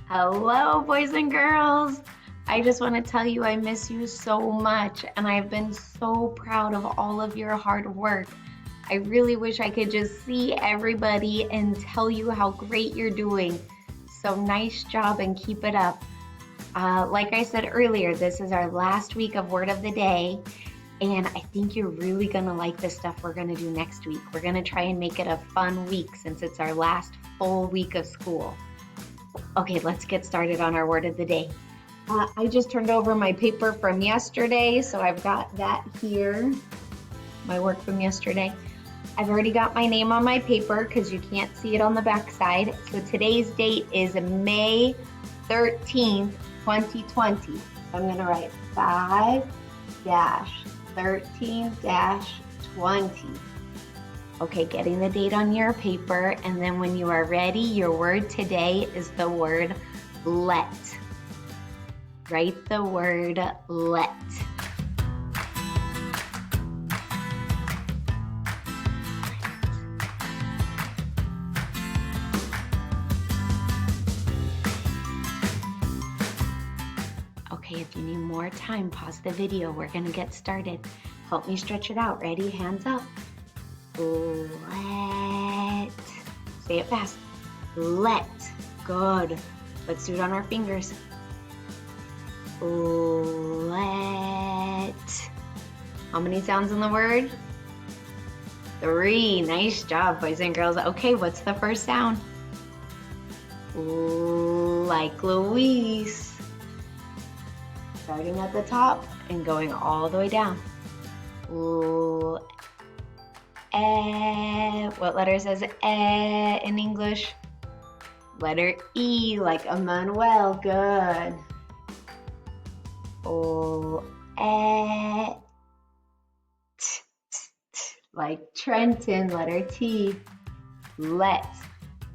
Hello, boys and girls. I just want to tell you I miss you so much, and I've been so proud of all of your hard work. I really wish I could just see everybody and tell you how great you're doing. So nice job and keep it up. Like I said earlier, this is our last week of Word of the Day, and I think you're really going to like the stuff we're going to do next week. We're going to try and make it a fun week since it's our last full week of school. Okay, let's get started on our word of the day. I just turned over my paper from yesterday, so I've got that here, my work from yesterday. I've already got my name on my paper because you can't see it on the back side. So today's date is May 13th, 2020. So I'm going to write 5-13-20. Okay, getting the date on your paper, and then when you are ready, your word today is the word let. Write the word let. Okay, if you need more time, pause the video. We're gonna get started. Help me stretch it out. Ready? Hands up. Let. Say it fast. Let. Good. Let's do it on our fingers. Let. How many sounds in the word? 3. Nice job, boys and girls. Okay, what's the first sound? Like Louise. Starting at the top and going all the way down. What letter says in English? Letter E, like Emmanuel. Good. Like Trenton. Letter T. Let.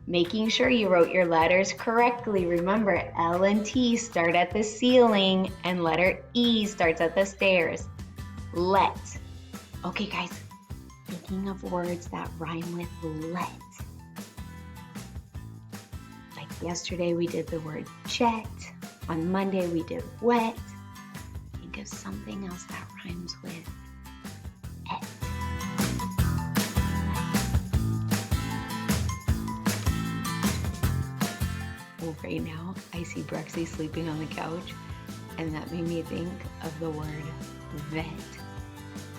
Making sure you wrote your letters correctly. Remember, L and T start at the ceiling and letter E starts at the stairs. Let. Okay, guys. Thinking of words that rhyme with let. Like yesterday we did the word jet. On Monday we did wet. Think of something else that rhymes with et. Well, right now I see Brexy sleeping on the couch, and that made me think of the word vet.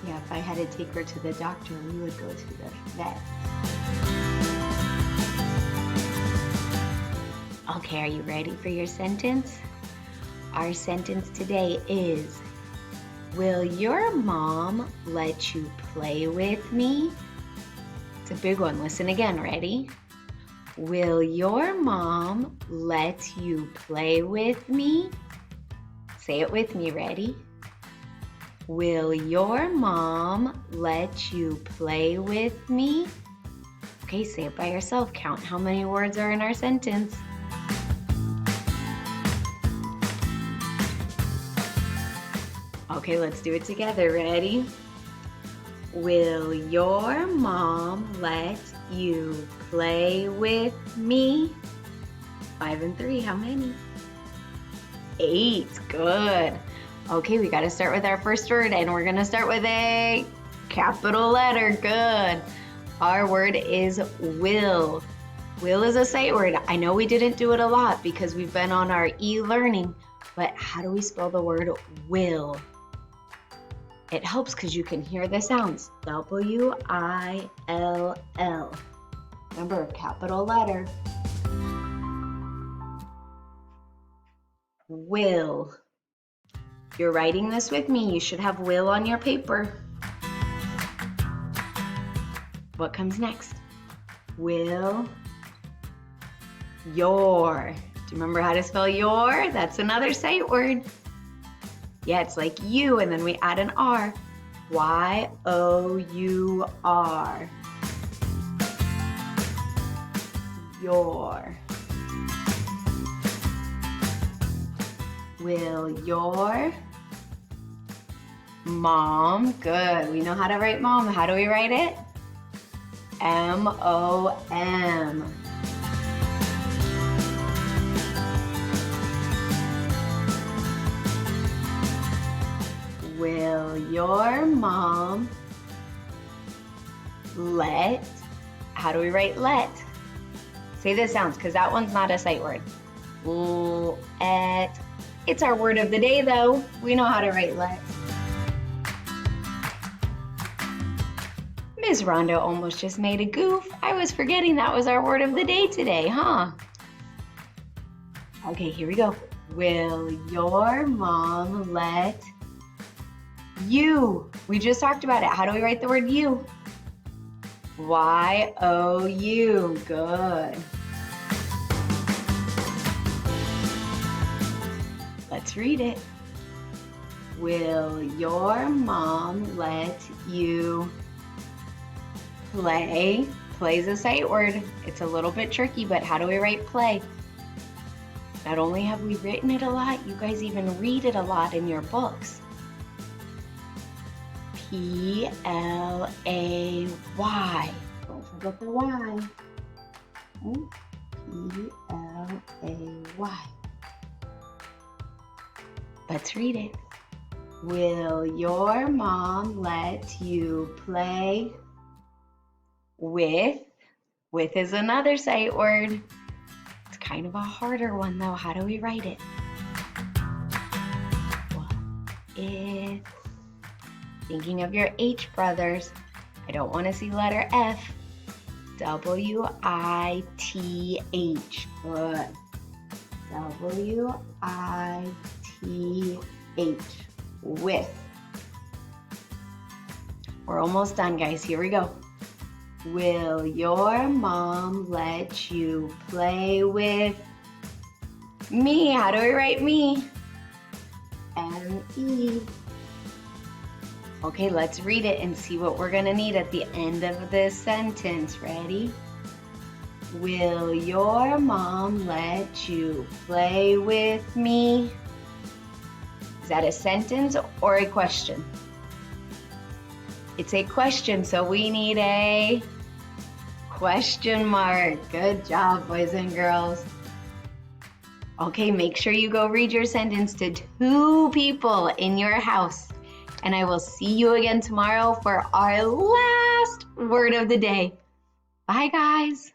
Yeah, if I had to take her to the doctor, we would go to the vet. Okay, are you ready for your sentence? Our sentence today is, will your mom let you play with me? It's a big one. Listen again. Ready? Will your mom let you play with me? Say it with me. Ready? Will your mom let you play with me? Okay, say it by yourself. Count how many words are in our sentence. Okay, let's do it together. Ready? Will your mom let you play with me? 5 and 3, how many? 8, good. Okay, we got to start with our first word, and we're going to start with a capital letter. Good. Our word is will. Will is a sight word. I know we didn't do it a lot because we've been on our e-learning, but how do we spell the word will? It helps because you can hear the sounds. W-I-L-L. Remember, capital letter. Will. If you're writing this with me, you should have will on your paper. What comes next? Will. Your. Do you remember how to spell your? That's another sight word. Yeah, it's like you, and then we add an R. Y-O-U-R. Your. Will your mom, good. We know how to write mom. How do we write it? M-O-M. your mom let, how do we write let? Say the sounds, because that one's not a sight word. Let. It's our word of the day, though. We know how to write let. Ms. Rondo almost just made a goof. I was forgetting that was our word of the day today, huh? Okay, here we go. Will your mom let you? We just talked about it. How do we write the word you? Y-O-U. Good. Let's read it. Will your mom let you play? Play's a sight word. It's a little bit tricky, but how do we write play? Not only have we written it a lot, you guys even read it a lot in your books. P-L-A-Y. Don't forget the Y. P-L-A-Y. Let's read it. Will your mom let you play with? With is another sight word. It's kind of a harder one though. How do we write it? What if? Thinking of your H brothers. I don't want to see letter F. W-I-T-H. Good. W-I-T-H. With. We're almost done, guys. Here we go. Will your mom let you play with me? How do we write me? M-E. Okay, let's read it and see what we're gonna need at the end of this sentence. Ready? Will your mom let you play with me? Is that a sentence or a question? It's a question, so we need a question mark. Good job, boys and girls. Okay, make sure you go read your sentence to 2 people in your house. And I will see you again tomorrow for our last word of the day. Bye, guys.